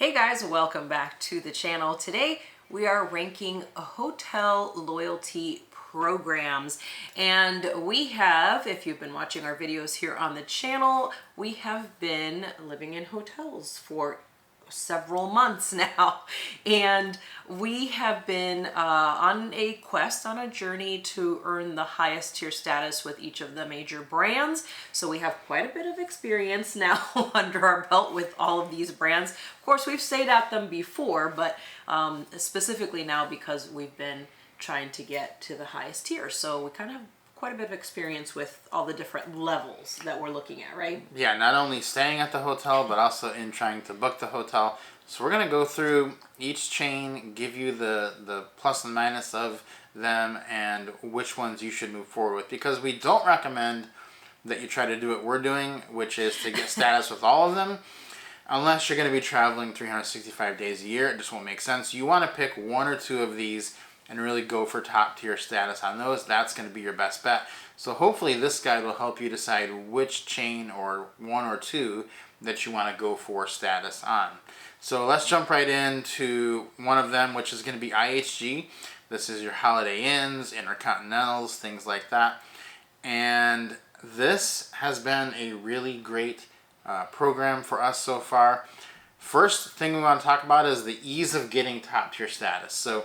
Hey guys, welcome back to the channel. Today we are ranking hotel loyalty programs, and we have, if you've been watching our videos here on the channel, we have been living in hotels for several months now, and we have been on a quest, on a journey to earn the highest tier status with each of the major brands. So we have quite a bit of experience now under our belt with all of these brands. Of course, we've stayed at them before, but specifically now because we've been trying to get to the highest tier. So we kind of have quite a bit of experience with all the different levels that we're looking at, right? Yeah, not only staying at the hotel, but also in trying to book the hotel. So we're going to go through each chain, give you the plus and minus of them, and which ones you should move forward with. Because we don't recommend that you try to do what we're doing, which is to get status with all of them. Unless you're going to be traveling 365 days a year, it just won't make sense. You want to pick one or two of these and really go for top tier status on those. That's going to be your best bet. So hopefully this guide will help you decide which chain or one or two that you want to go for status on. So let's jump right into one of them, which is going to be IHG. This is your Holiday Inns, Intercontinentals, things like that. And this has been a really great program for us so far. First thing we want to talk about is the ease of getting top tier status. So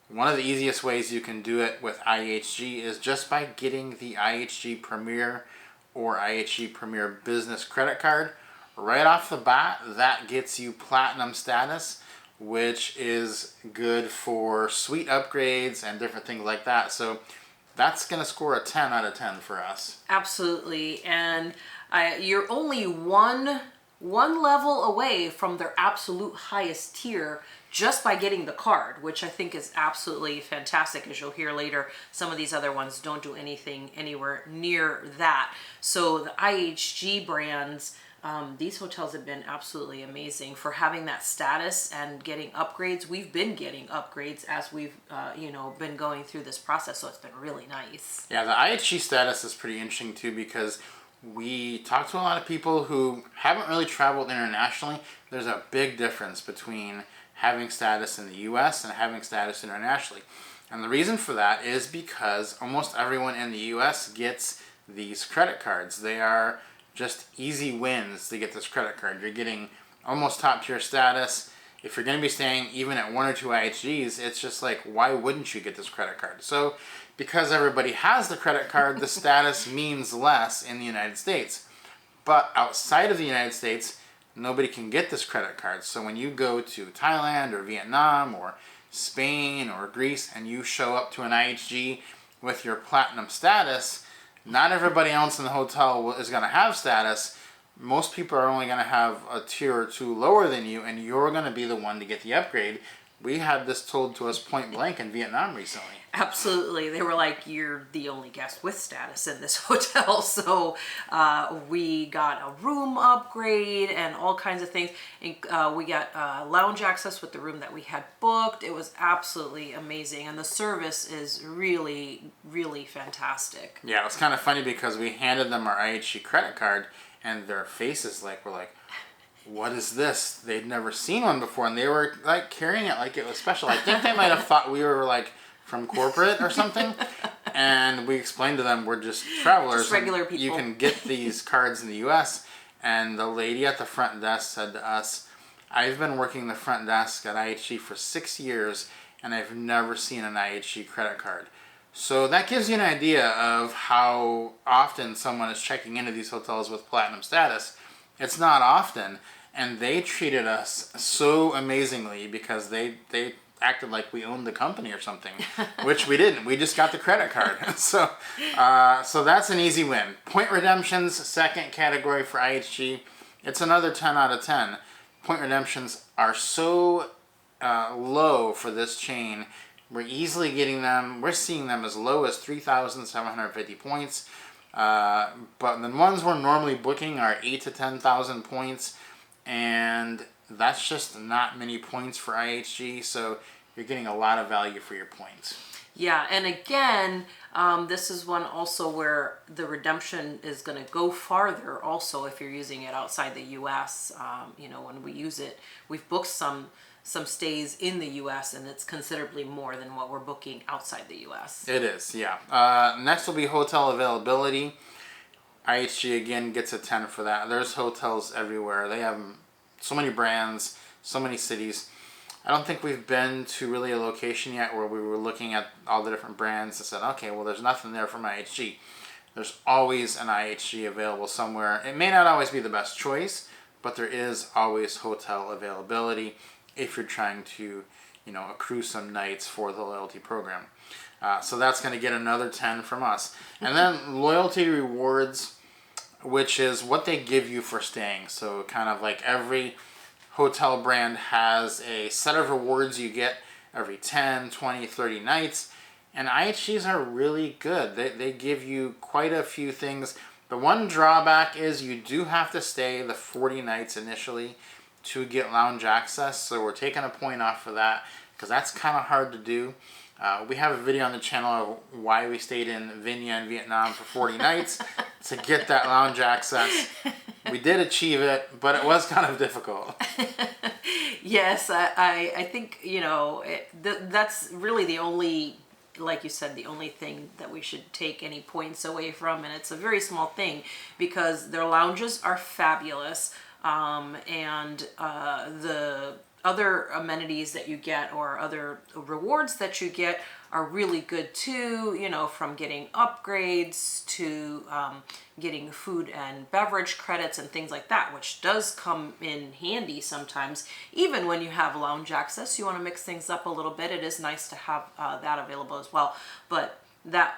one of the easiest ways you can do it with IHG is just by getting the IHG Premier or IHG Premier Business credit card. Right off the bat, that gets you platinum status, which is good for suite upgrades and different things like that. So that's going to score a 10 out of 10 for us. Absolutely. And you're only one level away from their absolute highest tier just by getting the card, which I think is absolutely fantastic. As you'll hear later, some of these other ones don't do anything anywhere near that. So the IHG brands, these hotels have been absolutely amazing for having that status and getting upgrades. We've been getting upgrades as we've been going through this process, so it's been really nice. Yeah, the IHG status is pretty interesting too, because we talk to a lot of people who haven't really traveled internationally. There's a big difference between having status in the US and having status internationally. And the reason for that is because almost everyone in the US gets these credit cards. They are just easy wins to get this credit card. You're getting almost top tier status. If you're going to be staying even at one or two IHGs, it's just like, why wouldn't you get this credit card? So because everybody has the credit card, the status means less in the United States. But outside of the United States, nobody can get this credit card. So when you go to Thailand or Vietnam or Spain or Greece and you show up to an IHG with your platinum status, not everybody else in the hotel is going to have status. Most people are only going to have a tier or two lower than you, and you're going to be the one to get the upgrade. We had this told to us point blank in Vietnam recently. Absolutely. They were like, you're the only guest with status in this hotel. So we got a room upgrade and all kinds of things. And, we got lounge access with the room that we had booked. It was absolutely amazing. And the service is really, really fantastic. Yeah, it was kind of funny because we handed them our IHG credit card and their faces were like, what is this? They'd never seen one before, and they were like carrying it like it was special. I think they might have thought we were like from corporate or something. And we explained to them we're just travelers. Just regular people. You can get these cards in the US. And the lady at the front desk said to us, I've been working the front desk at IHG for 6 years, and I've never seen an IHG credit card. So that gives you an idea of how often someone is checking into these hotels with platinum status. It's not often, and they treated us so amazingly because they acted like we owned the company or something, which we didn't. We just got the credit card. So that's an easy win. Point redemptions, second category for IHG. It's another 10 out of 10. Point redemptions are so low for this chain. We're easily getting them. We're seeing them as low as 3,750 points. But the ones we're normally booking are 8 to 10,000 points, and that's just not many points for IHG, so you're getting a lot of value for your points. Yeah, and again, this is one also where the redemption is going to go farther. Also, if you're using it outside the U.S., when we use it, we've booked some stays in the U.S. and it's considerably more than what we're booking outside the U.S. It is, yeah. Next will be hotel availability. IHG again gets a 10 for that. There's hotels everywhere. They have so many brands, so many cities. I don't think we've been to really a location yet where we were looking at all the different brands and said, okay, well, there's nothing there from IHG. There's always an IHG available somewhere. It may not always be the best choice, but there is always hotel availability if you're trying to, accrue some nights for the loyalty program. So that's going to get another 10 from us. And then loyalty rewards, which is what they give you for staying. So kind of like every hotel brand has a set of rewards you get every 10, 20, 30 nights. And IHGs are really good. They give you quite a few things. The one drawback is you do have to stay the 40 nights initially to get lounge access. So we're taking a point off for that because that's kind of hard to do. We have a video on the channel of why we stayed in Vinya in Vietnam for 40 nights to get that lounge access. We did achieve it, but it was kind of difficult. Yes, I think, that's really the only, like you said, the only thing that we should take any points away from. And it's a very small thing because their lounges are fabulous. And the other amenities that you get or other rewards that you get are really good too, from getting upgrades to getting food and beverage credits and things like that, which does come in handy sometimes. Even when you have lounge access, you want to mix things up a little bit. It is nice to have that available as well. But that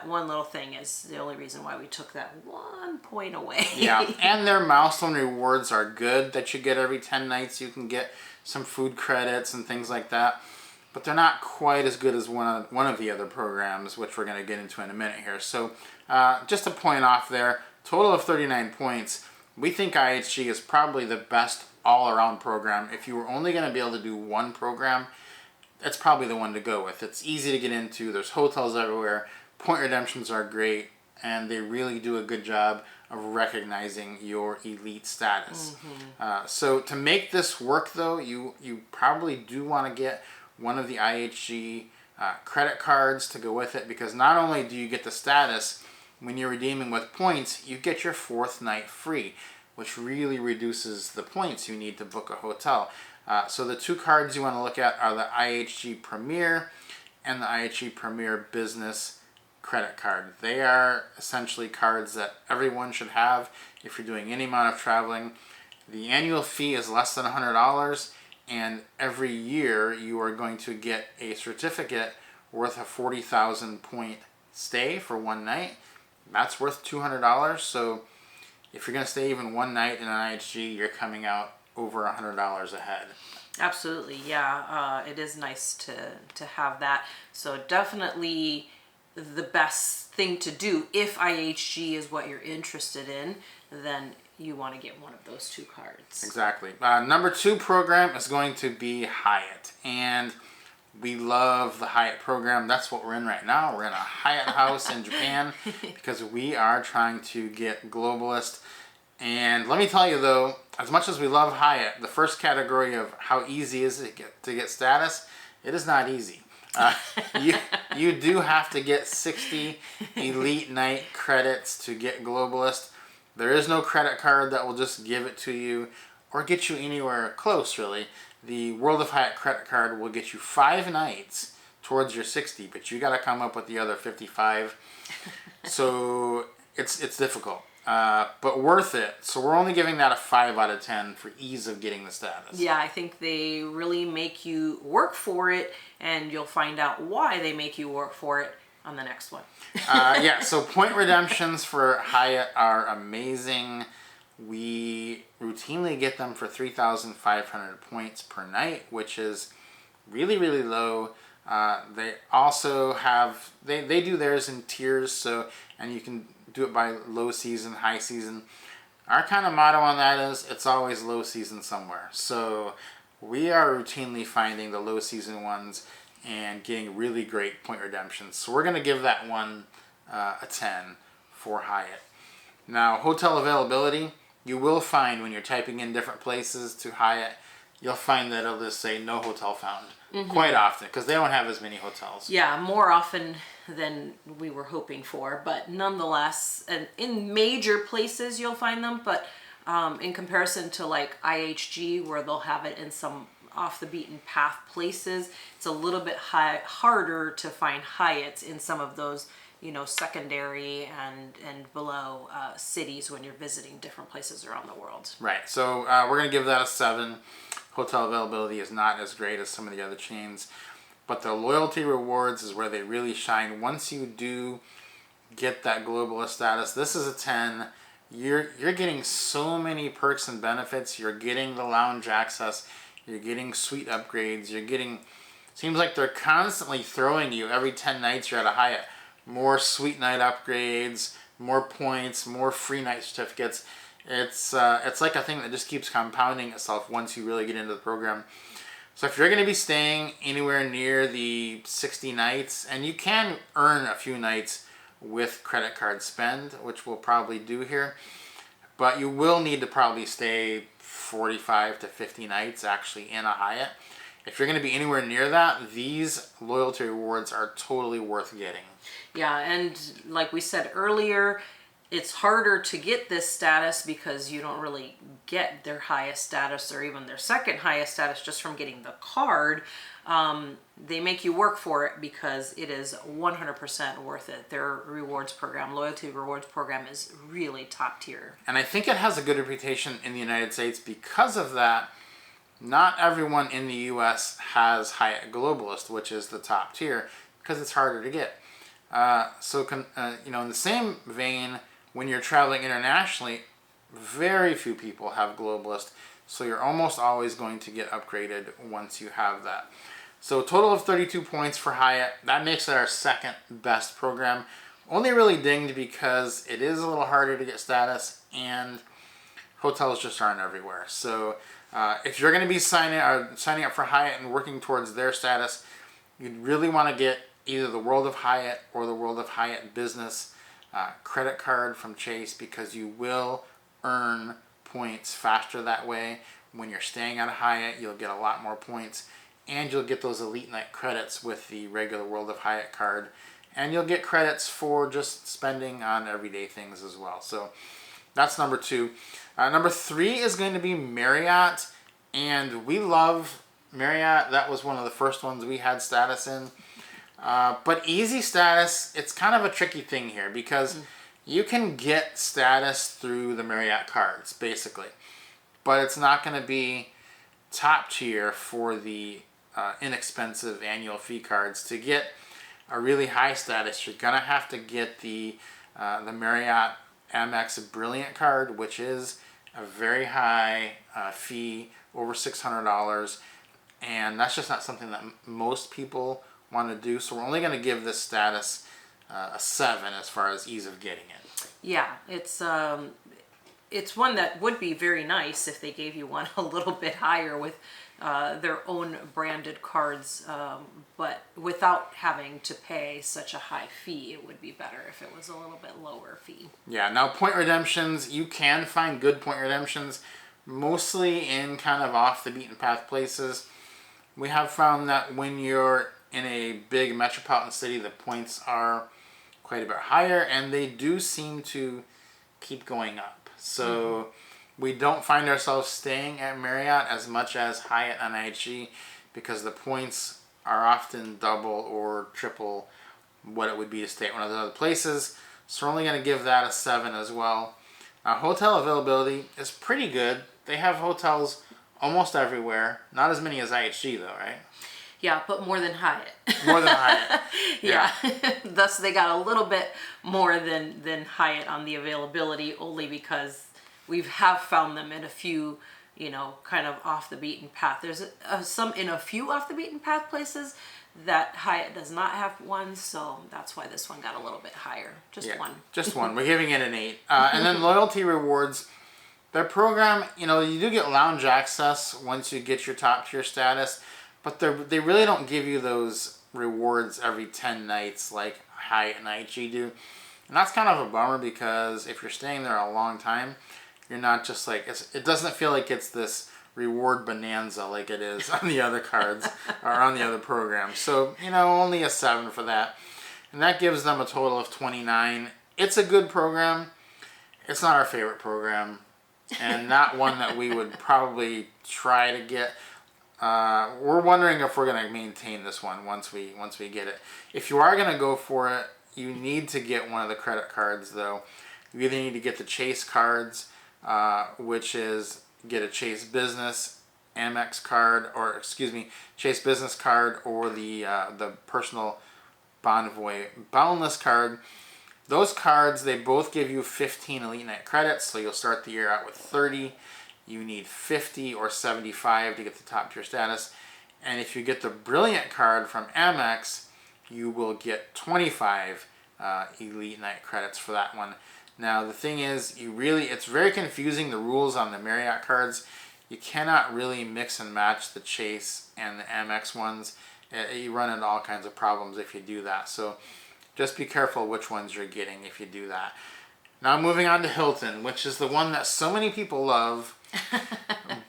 one little thing is the only reason why we took that 1 point away. Yeah, and their milestone rewards are good that you get every 10 nights. You can get some food credits and things like that, but they're not quite as good as one of the other programs, which we're going to get into in a minute here. So just a point off there, total of 39 points. We think IHG is probably the best all-around program. If you were only going to be able to do one program, that's probably the one to go with. It's easy to get into. There's hotels everywhere. Point redemptions are great, and they really do a good job of recognizing your elite status. So to make this work, though, you probably do want to get one of the IHG credit cards to go with it, because not only do you get the status, when you're redeeming with points, you get your 4th night free, which really reduces the points you need to book a hotel. So the 2 cards you want to look at are the IHG Premier and the IHG Premier Business credit card. They are essentially cards that everyone should have if you're doing any amount of traveling. The annual fee is less than $100, and every year you are going to get a certificate worth a 40,000 point stay for one night. That's worth $200. So if you're going to stay even one night in an IHG, you're coming out over $100 ahead. Absolutely, yeah. It is nice to have that. So definitely the best thing to do if IHG is what you're interested in, then you want to get one of those 2 cards. Exactly. Number 2 program is going to be Hyatt, and we love the Hyatt program. That's what we're in right now. We're in a Hyatt house in Japan because we are trying to get globalist. And let me tell you though, as much as we love Hyatt, the first category of how easy is it to get status, it is not easy. You do have to get 60 elite night credits to get globalist. There is no credit card that will just give it to you or get you anywhere close, really. The World of Hyatt credit card will get you 5 nights towards your 60, but you got to come up with the other 55. So it's difficult, but worth it. So we're only giving that a 5 out of 10 for ease of getting the status. Yeah, I think they really make you work for it, and you'll find out why they make you work for it on the next one. Yeah, so point redemptions for Hyatt are amazing. We routinely get them for 3,500 points per night, which is really, really low. They also have, they do theirs in tiers, so, and you can do it by low season, high season. Our kind of motto on that is it's always low season somewhere. So we are routinely finding the low season ones and getting really great point redemptions. So we're going to give that one a 10 for Hyatt. Now, hotel availability, you will find when you're typing in different places to Hyatt, you'll find that it'll just say no hotel found quite often because they don't have as many hotels. Yeah, more often than we were hoping for, but nonetheless, and in major places you'll find them, but in comparison to like IHG where they'll have it in some off the beaten path places, it's a little bit harder to find Hyatts in some of those, you know, secondary and below cities when you're visiting different places around the world. Right. So we're going to give that a 7. Hotel availability is not as great as some of the other chains, but the loyalty rewards is where they really shine. Once you do get that globalist status, this is a 10. You're getting so many perks and benefits. You're getting the lounge access. You're getting suite upgrades. You're getting, seems like they're constantly throwing you every 10 nights you're at a Hyatt. More suite night upgrades, more points, more free night certificates. It's like a thing that just keeps compounding itself once you really get into the program. So if you're going to be staying anywhere near the 60 nights, and you can earn a few nights with credit card spend, which we'll probably do here, but you will need to probably stay 45 to 50 nights actually in a Hyatt. If you're going to be anywhere near that, these loyalty rewards are totally worth getting. Yeah, and like we said earlier, it's harder to get this status because you don't really get their highest status or even their second highest status just from getting the card. They make you work for it because it is 100% worth it. Their rewards program, loyalty rewards program, is really top tier. And I think it has a good reputation in the United States because of that. Not everyone in the U.S. has Hyatt Globalist, which is the top tier, because it's harder to get. You know, in the same vein, when you're traveling internationally, very few people have Globalist, so you're almost always going to get upgraded once you have that. So total of 32 points for Hyatt. That makes it our second best program. Only really dinged because it is a little harder to get status and hotels just aren't everywhere. So if you're going to be signing up for Hyatt and working towards their status, you'd really want to get either the World of Hyatt or the World of Hyatt Business credit card from Chase, because you will earn points faster that way. When you're staying at a Hyatt, you'll get a lot more points, and you'll get those Elite Night credits with the regular World of Hyatt card, and you'll get credits for just spending on everyday things as well. So that's number 2. Number 3 is going to be Marriott, and we love Marriott. That was one of the first ones we had status in. But easy status, it's kind of a tricky thing here because you can get status through the Marriott cards, basically. But it's not going to be top tier for the inexpensive annual fee cards. To get a really high status, you're going to have to get the Marriott Amex Brilliant card, which is a very high fee, over $600. And that's just not something that most people want to do. So we're only going to give this status a 7 as far as ease of getting it. Yeah, it's one that would be very nice if they gave you one a little bit higher with their own branded cards, but without having to pay such a high fee. It would be better if it was a little bit lower fee. Yeah, now point redemptions, you can find good point redemptions, mostly in kind of off the beaten path places. We have found that when you're in a big metropolitan city, the points are quite a bit higher, and they do seem to keep going up. So we don't find ourselves staying at Marriott as much as Hyatt and IHG because the points are often double or triple what it would be to stay at one of the other places. So we're only going to give that a 7 as well. Hotel availability is pretty good. They have hotels almost everywhere. Not as many as IHG though, right? Yeah, but more than Hyatt. More than Hyatt. Yeah. Thus they got a little bit more than Hyatt on the availability, only because we have found them in a few, you know, kind of off the beaten path. There's some in a few off the beaten path places that Hyatt does not have one, so that's why this one got a little bit higher. Just one. Just one. We're giving it an 8. And then loyalty rewards. Their program, you know, you do get lounge access once you get your top tier status, but they really don't give you those rewards every 10 nights like Hyatt and IHG do. And that's kind of a bummer, because if you're staying there a long time, you're not just like, it doesn't feel like it's this reward bonanza like it is on the other cards or on the other programs. So, only a 7 for that. And that gives them a total of 29. It's a good program. It's not our favorite program, and not one that we would probably try to get. We're wondering if we're going to maintain this one once we get it. If you are going to go for it, you need to get one of the credit cards, though. You either need to get the Chase cards, which is get a Chase Business Amex card, or Chase Business card, or the personal Bonvoy Boundless card. Those cards, they both give you 15 Elite Night credits, so you'll start the year out with 30. You need 50 or 75 to get the top tier status. And if you get the Brilliant card from Amex, you will get 25 Elite Night credits for that one. Now, the thing is, it's very confusing, the rules on the Marriott cards. You cannot really mix and match the Chase and the Amex ones. You run into all kinds of problems if you do that. So just be careful which ones you're getting if you do that. Now moving on to Hilton, which is the one that so many people love,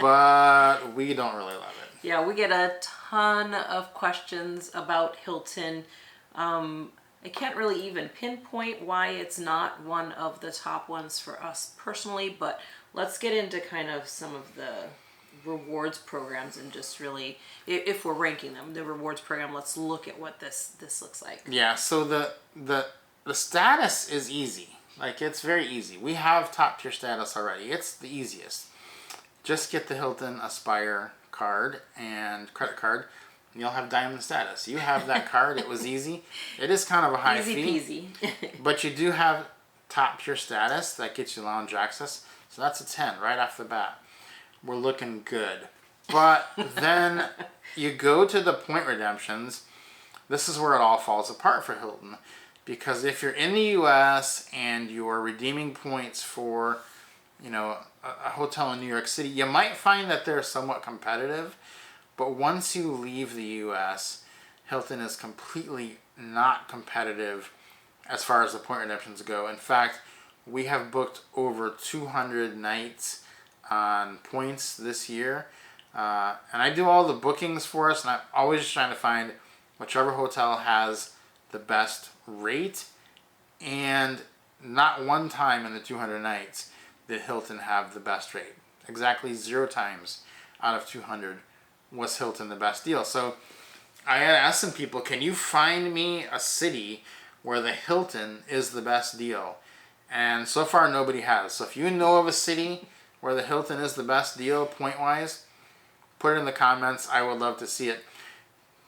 but we don't really love it. Yeah, we get a ton of questions about Hilton. I can't really even pinpoint why it's not one of the top ones for us personally, but let's get into kind of some of the rewards programs and just really, if we're ranking them, the rewards program, let's look at what this looks like. Yeah, so the status is easy. Like, it's very easy. We have top tier status already. It's the easiest. Just get the Hilton Aspire card and credit card, and you'll have diamond status. You have that card. It was easy. It is kind of a high fee. Easy peasy. But you do have top tier status that gets you lounge access. So that's a 10 right off the bat. We're looking good. But then you go to the point redemptions. This is where it all falls apart for Hilton. Because if you're in the U.S. and you're redeeming points for, a hotel in New York City, you might find that they're somewhat competitive. But once you leave the U.S., Hilton is completely not competitive as far as the point redemptions go. In fact, we have booked over 200 nights on points this year. And I do all the bookings for us, and I'm always trying to find whichever hotel has the best rate. And not one time in the 200 nights did Hilton have the best rate. Exactly 0 times out of 200 was Hilton the best deal. So I had asked some people, can you find me a city where the Hilton is the best deal? And so far nobody has. So if you know of a city where the Hilton is the best deal point-wise, put it in the comments. I would love to see it.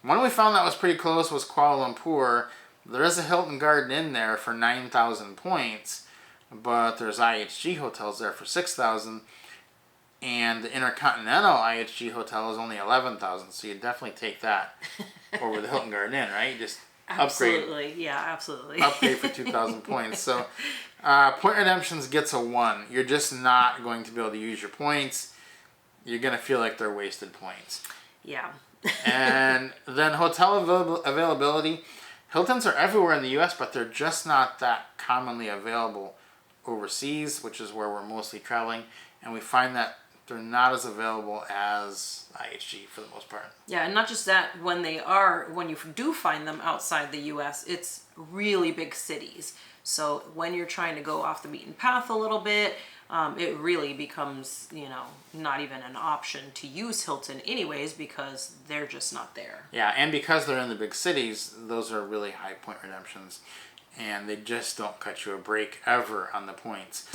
One we found that was pretty close was Kuala Lumpur. There is a Hilton Garden Inn there for 9,000 points, but there's IHG hotels there for 6,000, and the Intercontinental IHG hotel is only 11,000. So you definitely take that over the Hilton Garden Inn, right? Just Absolutely. upgrade. Yeah, absolutely. Upgrade for 2,000 points. So point redemptions gets a 1. You're just not going to be able to use your points. You're going to feel like they're wasted points. Yeah. And then hotel availability. Hiltons are everywhere in the U.S., but they're just not that commonly available overseas, which is where we're mostly traveling. And we find that they're not as available as IHG for the most part. Yeah, and not just that, when you do find them outside the U.S., it's really big cities. So when you're trying to go off the beaten path a little bit, it really becomes, not even an option to use Hilton anyways, because they're just not there. Yeah, and because they're in the big cities, those are really high point redemptions. And they just don't cut you a break ever on the points.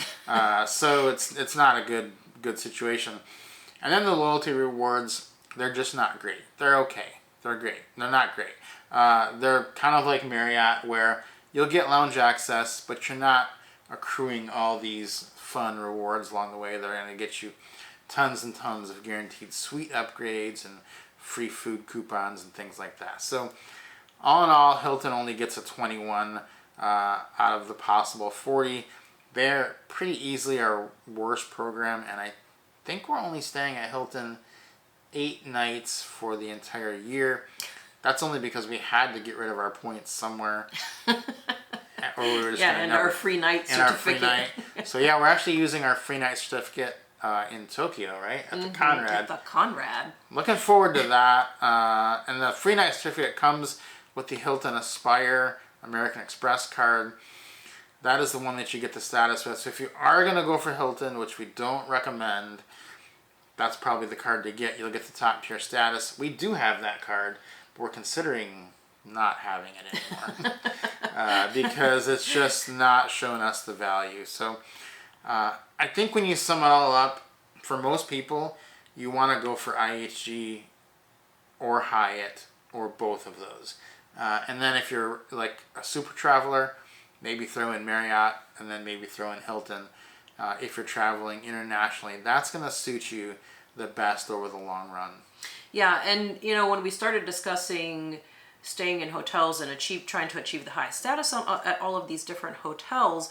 So it's not a good situation. And then the loyalty rewards, they're just not great. They're okay. They're great. They're not great. They're kind of like Marriott, where you'll get lounge access, but you're not accruing all these fun rewards along the way. They're going to get you tons and tons of guaranteed suite upgrades and free food coupons and things like that. So all in all, Hilton only gets a 21 out of the possible 40. They're pretty easily our worst program, and I think we're only staying at Hilton 8 nights for the entire year. That's only because we had to get rid of our points somewhere. Or we were just and our free night certificate. So yeah, we're actually using our free night certificate in Tokyo, right? At the Conrad. At the Conrad. Looking forward to that. And the free night certificate comes with the Hilton Aspire American Express card. That is the one that you get the status with. So if you are going to go for Hilton, which we don't recommend, that's probably the card to get. You'll get the top tier status. We do have that card, but we're considering not having it anymore because it's just not showing us the value. So I think when you sum it all up, for most people, you want to go for IHG or Hyatt or both of those. And then if you're like a super traveler, maybe throw in Marriott and then maybe throw in Hilton. If you're traveling internationally, that's going to suit you the best over the long run. Yeah, and you know, when we started discussing staying in hotels and trying to achieve the highest status at all of these different hotels,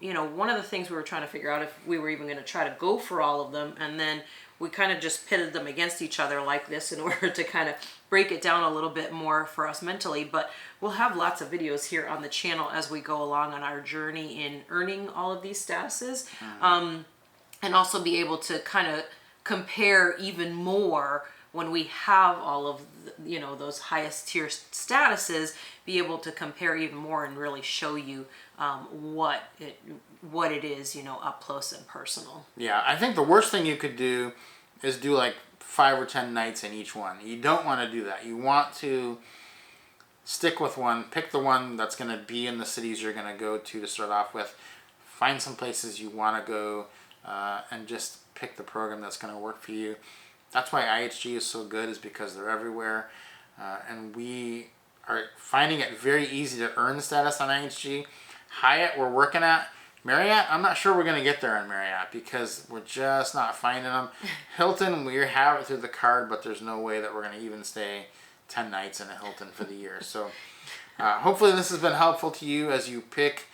you know, one of the things we were trying to figure out if we were even going to try to go for all of them, and then we kind of just pitted them against each other like this in order to kind of break it down a little bit more for us mentally. But we'll have lots of videos here on the channel as we go along on our journey in earning all of these statuses, and also be able to kind of compare even more when we have all of you know, those highest tier statuses, be able to compare even more and really show you what it is, you know, up close and personal. Yeah, I think the worst thing you could do is do like 5 or 10 nights in each one. You don't want to do that. You want to stick with one, pick the one that's going to be in the cities you're going to go to start off with. Find some places you want to go and just pick the program that's going to work for you. That's why IHG is so good, is because they're everywhere. And we are finding it very easy to earn status on IHG. Hyatt, we're working at. Marriott, I'm not sure we're going to get there on Marriott because we're just not finding them. Hilton, we have it through the card, but there's no way that we're going to even stay 10 nights in a Hilton for the year. So hopefully this has been helpful to you as you pick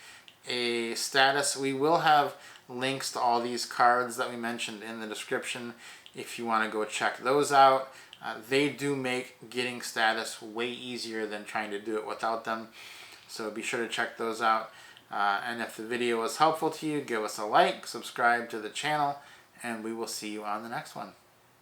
a status. We will have links to all these cards that we mentioned in the description if you want to go check those out. They do make getting status way easier than trying to do it without them. So be sure to check those out. And if the video was helpful to you, give us a like, subscribe to the channel, and we will see you on the next one.